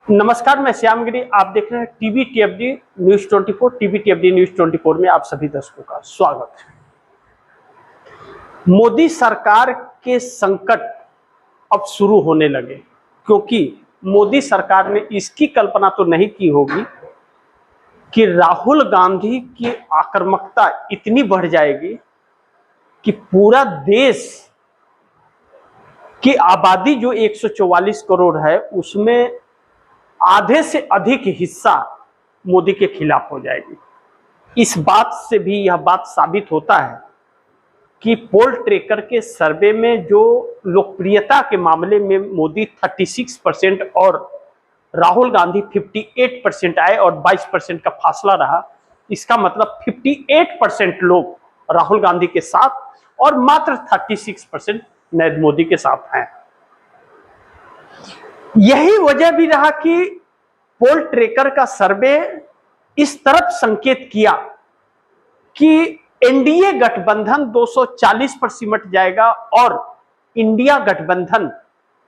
नमस्कार, मैं श्यामगिरी। आप देख रहे हैं टीवी टीएफडी न्यूज 24। टीवी टीएफडी न्यूज 24 में आप सभी दर्शकों का स्वागत है। मोदी सरकार के संकट अब शुरू होने लगे, क्योंकि मोदी सरकार ने इसकी कल्पना तो नहीं की होगी कि राहुल गांधी की आक्रामकता इतनी बढ़ जाएगी कि पूरा देश की आबादी जो 144 करोड़ है, उसमें आधे से अधिक हिस्सा मोदी के खिलाफ हो जाएगी। इस बात से भी यह बात साबित होता है कि पोल ट्रैकर के सर्वे में जो लोकप्रियता के मामले में मोदी 36% और राहुल गांधी 58% आए और 22% का फासला रहा। इसका मतलब 58% लोग राहुल गांधी के साथ और मात्र 36% नरेंद्र मोदी के साथ हैं। यही वजह भी रहा कि पोल ट्रैकर का सर्वे इस तरफ संकेत किया कि एनडीए गठबंधन 240 पर सिमट जाएगा और इंडिया गठबंधन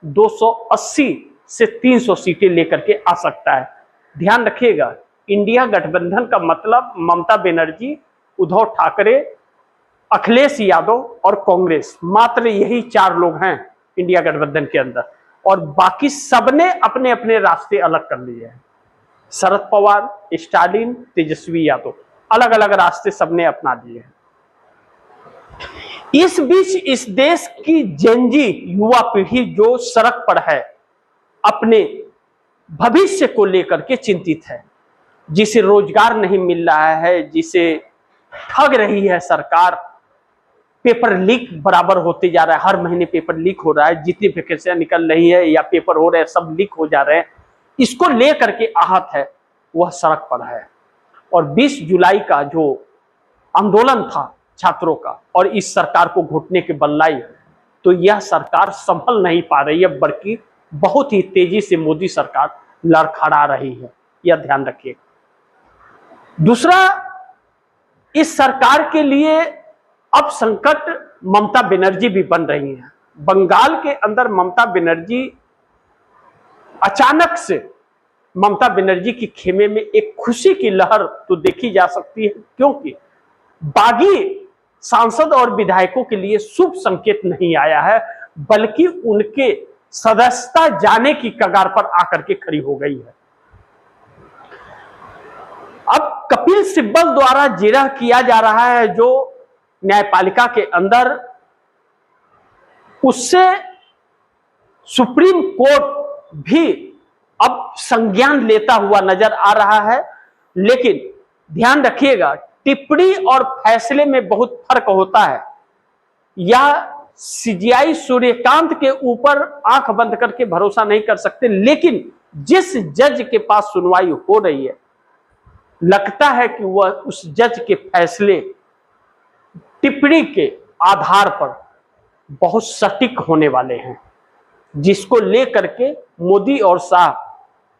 280 से 300 सीटें लेकर के आ सकता है। ध्यान रखिएगा, इंडिया गठबंधन का मतलब ममता बनर्जी, उद्धव ठाकरे, अखिलेश यादव और कांग्रेस, मात्र यही 4 लोग हैं इंडिया गठबंधन के अंदर, और बाकी सबने अपने अपने रास्ते अलग कर लिए हैं। शरद पवार, स्टालिन, तेजस्वी यादव, अलग अलग रास्ते सबने अपना लिए हैं। इस बीच इस देश की जेनजी युवा पीढ़ी जो सड़क पर है, अपने भविष्य को लेकर के चिंतित है, जिसे रोजगार नहीं मिल रहा है, जिसे ठग रही है सरकार, पेपर लीक बराबर होते जा रहा है, हर महीने पेपर लीक हो रहा है, जितनी वैकेंसियां निकल रही है या पेपर हो रहे हैं सब लीक हो जा रहे हैं। इसको लेकर के आहत है, वह सड़क पर है। और 20 जुलाई का जो आंदोलन था छात्रों का, और इस सरकार को घुटने के बल लाई, तो यह सरकार संभल नहीं पा रही है, बल्कि बहुत ही तेजी से मोदी सरकार लड़खड़ा रही है, यह ध्यान रखिए। दूसरा, इस सरकार के लिए अब संकट ममता बनर्जी भी बन रही है। बंगाल के अंदर ममता बनर्जी, अचानक से ममता बनर्जी की खेमे में एक खुशी की लहर तो देखी जा सकती है, क्योंकि बागी सांसद और विधायकों के लिए शुभ संकेत नहीं आया है, बल्कि उनके सदस्यता जाने की कगार पर आकर के खड़ी हो गई है। अब कपिल सिब्बल द्वारा जिरह किया जा रहा है जो न्यायपालिका के अंदर, उससे सुप्रीम कोर्ट भी अब संज्ञान लेता हुआ नजर आ रहा है। लेकिन ध्यान रखिएगा, टिप्पणी और फैसले में बहुत फर्क होता है। या सीजीआई सूर्यकांत के ऊपर आंख बंद करके भरोसा नहीं कर सकते, लेकिन जिस जज के पास सुनवाई हो रही है, लगता है कि वह उस जज के फैसले टिप्पणी के आधार पर बहुत सटीक होने वाले हैं, जिसको लेकर के मोदी और शाह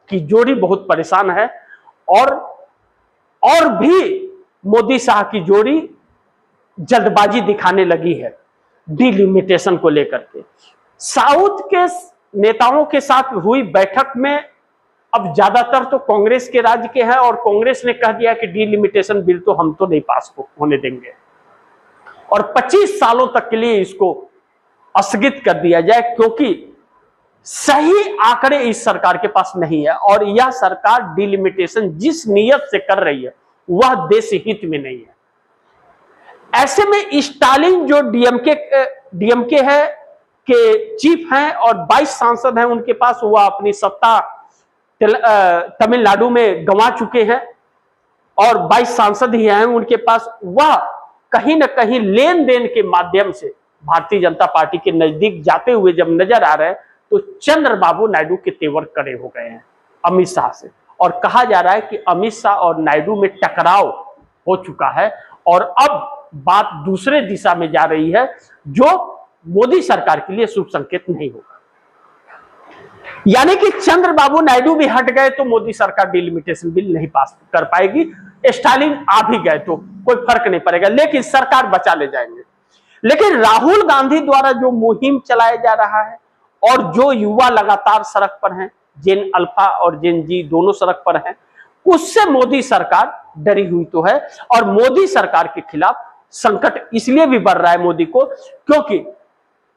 की जोड़ी बहुत परेशान है। और भी मोदी शाह की जोड़ी जल्दबाजी दिखाने लगी है डिलिमिटेशन को लेकर के। साउथ के नेताओं के साथ हुई बैठक में अब ज्यादातर तो कांग्रेस के राज्य के हैं, और कांग्रेस ने कह दिया कि डिलिमिटेशन बिल तो हम तो नहीं पास होने देंगे, और 25 सालों तक के लिए इसको स्थगित कर दिया जाए, क्योंकि सही आंकड़े इस सरकार के पास नहीं है, और यह सरकार डिलिमिटेशन जिस नियत से कर रही है वह देश हित में नहीं है। ऐसे में स्टालिन जो डीएमके है के चीफ हैं और 22 सांसद हैं उनके पास, वह अपनी सत्ता तमिलनाडु में गंवा चुके हैं, और 22 सांसद ही हैं उनके पास। वह कहीं ना कहीं लेन देन के माध्यम से भारतीय जनता पार्टी के नजदीक जाते हुए जब नजर आ रहे हैं, तो चंद्रबाबू नायडू के तेवर कड़े हो गए हैं अमित शाह से, और कहा जा रहा है कि अमित शाह और नायडू में टकराव हो चुका है, और अब बात दूसरे दिशा में जा रही है, जो मोदी सरकार के लिए शुभ संकेत नहीं होगा। यानी कि चंद्रबाबू नायडू भी हट गए तो मोदी सरकार डिलिमिटेशन बिल नहीं पास कर पाएगी, स्टालिन आ भी गए तो कोई फर्क नहीं पड़ेगा, लेकिन सरकार बचा ले जाएंगे। लेकिन राहुल गांधी द्वारा जो मुहिम चलाया जा रहा है और जो युवा लगातार सड़क पर हैं, जेन अल्फा और जेन जी दोनों सड़क पर हैं, उससे मोदी सरकार डरी हुई तो है। और मोदी सरकार के खिलाफ संकट इसलिए भी बढ़ रहा है मोदी को, क्योंकि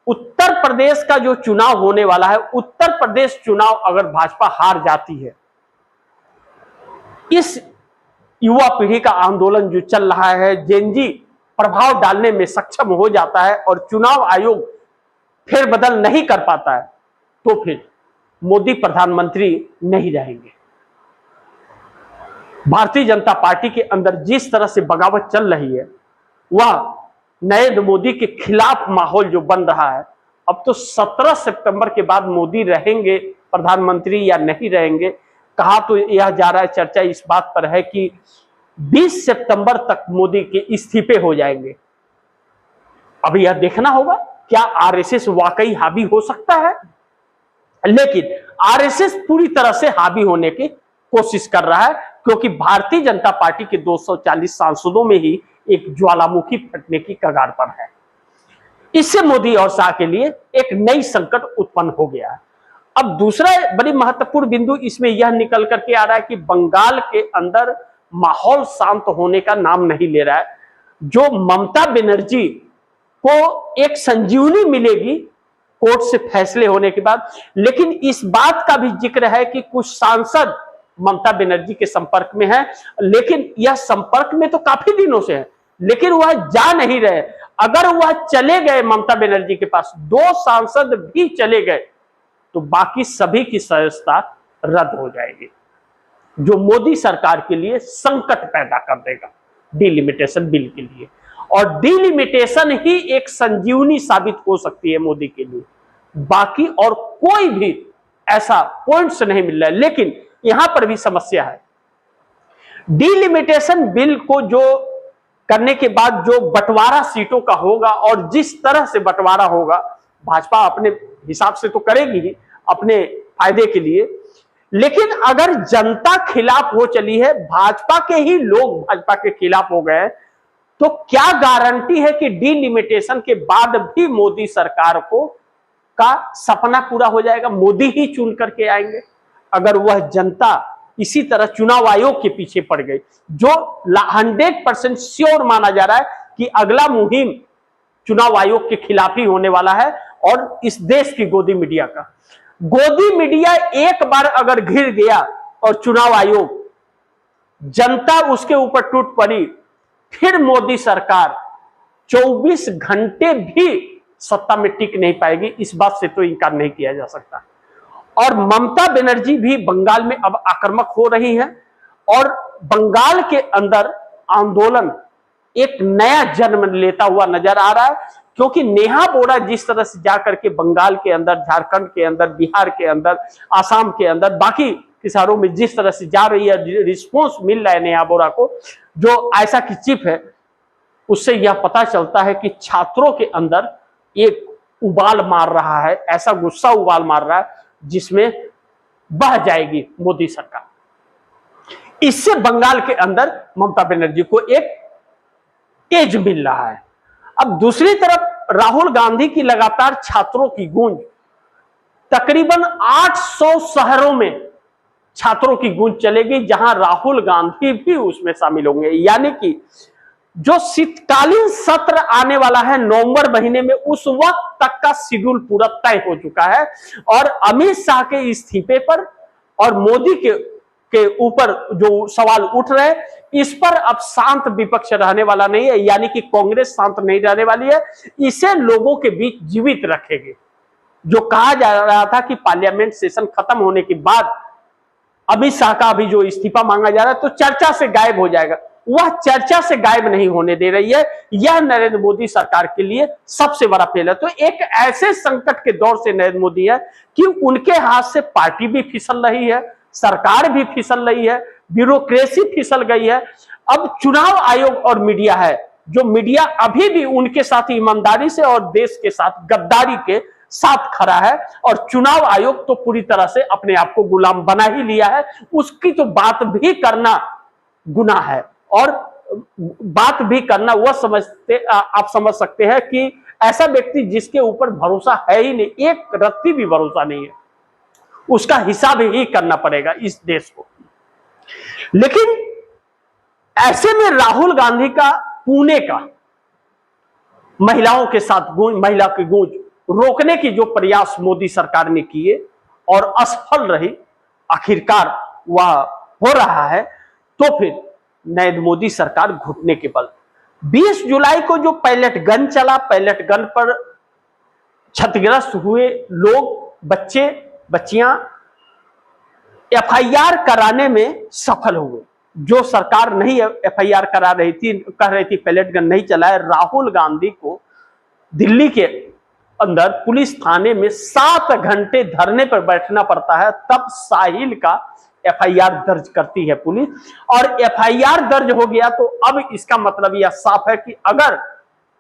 उत्तर प्रदेश का जो चुनाव होने वाला है, उत्तर प्रदेश चुनाव अगर भाजपा हार जाती है, इस युवा पीढ़ी का आंदोलन जो चल रहा है, जेनजी प्रभाव डालने में सक्षम हो जाता है और चुनाव आयोग फेरबदल नहीं कर पाता है, तो फिर मोदी प्रधानमंत्री नहीं रहेंगे। भारतीय जनता पार्टी के अंदर जिस तरह से बगावत चल रही है, वह नरेंद्र मोदी के खिलाफ माहौल जो बन रहा है, अब तो 17 सितंबर के बाद मोदी रहेंगे प्रधानमंत्री या नहीं रहेंगे, कहा तो यह जा रहा है, चर्चा इस बात पर है कि 20 सितंबर तक मोदी के इस्तीफे हो जाएंगे। अब यह देखना होगा क्या आरएसएस वाकई हावी हो सकता है, लेकिन आरएसएस पूरी तरह से हावी होने की कोशिश कर रहा है, क्योंकि भारतीय जनता पार्टी के 240 सांसदों में ही एक ज्वालामुखी फटने की कगार पर है। इससे मोदी और शाह के लिए एक नई संकट उत्पन्न हो गया है। अब दूसरा बड़ी महत्वपूर्ण बिंदु इसमें यह निकल करके आ रहा है कि बंगाल के अंदर माहौल शांत होने का नाम नहीं ले रहा है। जो ममता बनर्जी को एक संजीवनी मिलेगी कोर्ट से फैसले होने के बाद, लेकिन इस बात का भी जिक्र है कि कुछ सांसद ममता बनर्जी के संपर्क में है, लेकिन यह संपर्क में तो काफी दिनों से है, लेकिन वह जा नहीं रहे। अगर वह चले गए ममता बनर्जी के पास, 2 सांसद भी चले गए, तो बाकी सभी की सदस्यता रद्द हो जाएगी, जो मोदी सरकार के लिए संकट पैदा कर देगा डिलिमिटेशन बिल के लिए। और डिलिमिटेशन ही एक संजीवनी साबित हो सकती है मोदी के लिए, बाकी और कोई भी ऐसा पॉइंट्स नहीं मिल रहा है। लेकिन यहां पर भी समस्या है, डिलिमिटेशन बिल को जो करने के बाद जो बंटवारा सीटों का होगा, और जिस तरह से बंटवारा होगा, भाजपा अपने हिसाब से तो करेगी ही अपने फायदे के लिए, लेकिन अगर जनता खिलाफ हो चली है, भाजपा के ही लोग भाजपा के खिलाफ हो गए, तो क्या गारंटी है कि डिलिमिटेशन के बाद भी मोदी सरकार को का सपना पूरा हो जाएगा, मोदी ही चुन करके आएंगे? अगर वह जनता इसी तरह चुनाव आयोग के पीछे पड़ गई, जो 100% श्योर माना जा रहा है कि अगला मुहिम चुनाव आयोग के खिलाफ ही होने वाला है, और इस देश की गोदी मीडिया का, गोदी मीडिया एक बार अगर घिर गया और चुनाव आयोग, जनता उसके ऊपर टूट पड़ी, फिर मोदी सरकार 24 घंटे भी सत्ता में टिक नहीं पाएगी। इस बात से तो इनकार नहीं किया जा सकता। और ममता बनर्जी भी बंगाल में अब आक्रामक हो रही है, और बंगाल के अंदर आंदोलन एक नया जन्म लेता हुआ नजर आ रहा है, क्योंकि नेहा बोरा जिस तरह से जाकर के बंगाल के अंदर, झारखंड के अंदर, बिहार के अंदर, आसाम के अंदर, बाकी किसानों में जिस तरह से जा रही है, रिस्पॉन्स मिल रहा है नेहा बोरा को, जो आयशा की चीफ है, उससे यह पता चलता है कि छात्रों के अंदर एक उबाल मार रहा है, ऐसा गुस्सा उबाल मार रहा है जिसमें बह जाएगी मोदी सरकार। इससे बंगाल के अंदर ममता बनर्जी को एक एज मिल रहा है। अब दूसरी तरफ राहुल गांधी की लगातार छात्रों की गूंज, तकरीबन 800 शहरों में छात्रों की गूंज चलेगी, जहां राहुल गांधी भी उसमें शामिल होंगे। यानी कि जो शीतकालीन सत्र आने वाला है नवंबर महीने में, उस वक्त तक का शेड्यूल पूरा तय हो चुका है, और अमित शाह के इस्तीफे पर और मोदी के ऊपर जो सवाल उठ रहे हैं, इस पर अब शांत विपक्ष रहने वाला नहीं है, यानी कि कांग्रेस शांत नहीं रहने वाली है, इसे लोगों के बीच जीवित रखेगी। जो कहा जा रहा था कि पार्लियामेंट सेशन खत्म होने के बाद अमित शाह का अभी जो इस्तीफा मांगा जा रहा है, तो चर्चा से गायब हो जाएगा, वह चर्चा से गायब नहीं होने दे रही है। यह नरेंद्र मोदी सरकार के लिए सबसे बड़ा फेल है। तो एक ऐसे संकट के दौर से नरेंद्र मोदी है कि उनके हाथ से पार्टी भी फिसल रही है, सरकार भी फिसल रही है, ब्यूरोक्रेसी फिसल गई है। अब चुनाव आयोग और मीडिया है, जो मीडिया अभी भी उनके साथ ईमानदारी से और देश के साथ गद्दारी के साथ खड़ा है, और चुनाव आयोग तो पूरी तरह से अपने आप को गुलाम बना ही लिया है। उसकी तो बात भी करना गुनाह है, और बात भी करना वह आप समझ सकते हैं कि ऐसा व्यक्ति जिसके ऊपर भरोसा है ही नहीं, एक रत्ती भी भरोसा नहीं है, उसका हिसाब ही करना पड़ेगा इस देश को। लेकिन ऐसे में राहुल गांधी का पुणे का महिलाओं के साथ महिला की गूंज रोकने की जो प्रयास मोदी सरकार ने किए और असफल रही, आखिरकार वह हो रहा है, तो फिर नरेंद्र मोदी सरकार घुटने के बल 20 जुलाई को जो पैलेट गन चला, पैलेट गन पर क्षतिग्रस्त हुए लोग, बच्चे बच्चियां, एफआईआर कराने में सफल हुए। जो सरकार नहीं एफआईआर करा रही थी, कह रही थी पैलेट गन नहीं चला है, राहुल गांधी को दिल्ली के अंदर पुलिस थाने में 7 घंटे धरने पर बैठना पड़ता है, तब साहिल का एफआईआर दर्ज करती है पुलिस। और एफआईआर दर्ज हो गया तो अब इसका मतलब यह साफ है कि अगर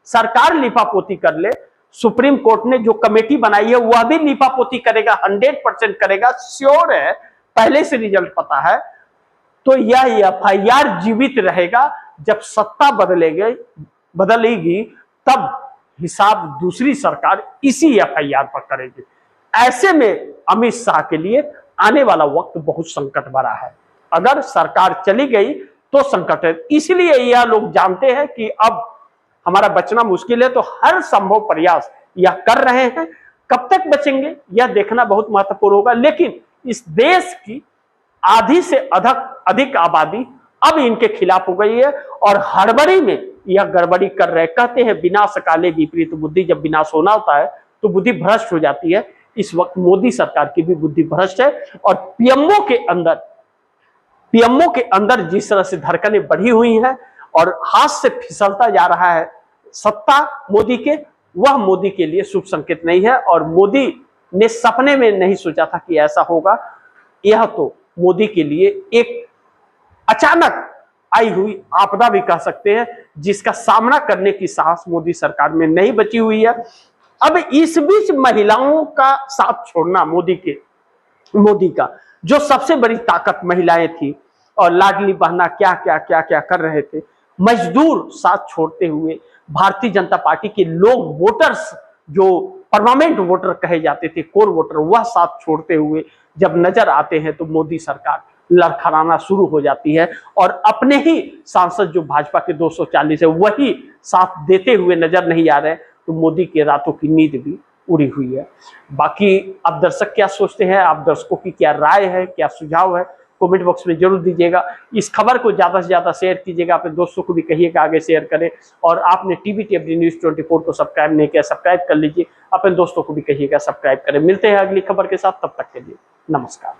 सरकार लिपापोती कर ले, सुप्रीम कोर्ट ने जो कमेटी बनाई है वह भी लिपापोती करेगा, 100% करेगा, श्योर है, पहले से रिजल्ट पता है, तो यह एफआईआर जीवित रहेगा। जब सत्ता बदलेगी तब हिसाब दूसरी सरकार इसी एफआईआर पर करेगी। ऐसे में अमित शाह के लिए आने वाला वक्त बहुत संकट भरा है। अगर सरकार चली गई तो संकट है, इसलिए यह लोग जानते हैं कि अब हमारा बचना मुश्किल है, तो हर संभव प्रयास यह कर रहे हैं। कब तक बचेंगे यह देखना बहुत महत्वपूर्ण होगा। लेकिन इस देश की आधी से अधिक आबादी अब इनके खिलाफ हो गई है और हड़बड़ी में यह गड़बड़ी कर रहे। कहते हैं विनाश काले विपरीत बुद्धि, जब विनाश होना होता है तो बुद्धि भ्रष्ट हो जाती है। इस वक्त मोदी सरकार की भी बुद्धि भ्रष्ट है और पीएमओ के अंदर जिस तरह से धड़कनें बढ़ी हुई हैं और हाथ से फिसलता जा रहा है सत्ता मोदी के, वह मोदी के लिए शुभ संकेत नहीं है। और मोदी ने सपने में नहीं सोचा था कि ऐसा होगा। यह तो मोदी के लिए एक अचानक आई हुई आपदा भी कह सकते हैं, जिसका सामना करने की साहस मोदी सरकार में नहीं बची हुई है। अब इस बीच महिलाओं का साथ छोड़ना मोदी का जो सबसे बड़ी ताकत महिलाएं थी, और लाडली बहना क्या क्या कर रहे थे, मजदूर साथ छोड़ते हुए, भारतीय जनता पार्टी के लोग वोटर्स जो परमानेंट वोटर कहे जाते थे, कोर वोटर, वह साथ छोड़ते हुए जब नजर आते हैं तो मोदी सरकार लड़खड़ाना शुरू हो जाती है और अपने ही सांसद जो भाजपा के 240 है वही साथ देते हुए नजर नहीं आ रहे, तो मोदी के रातों की नींद भी उड़ी हुई है। बाकी आप दर्शक क्या सोचते हैं, आप दर्शकों की क्या राय है, क्या सुझाव है, कमेंट बॉक्स में जरूर दीजिएगा। इस खबर को ज्यादा से ज्यादा शेयर कीजिएगा, अपने दोस्तों को भी कहिएगा आगे शेयर करें। और आपने टीवी न्यूज़ 24 को सब्सक्राइब नहीं किया, सब्सक्राइब कर लीजिए, अपने दोस्तों को भी कहिएगा सब्सक्राइब करें। मिलते हैं अगली खबर के साथ, तब तक के लिए नमस्कार।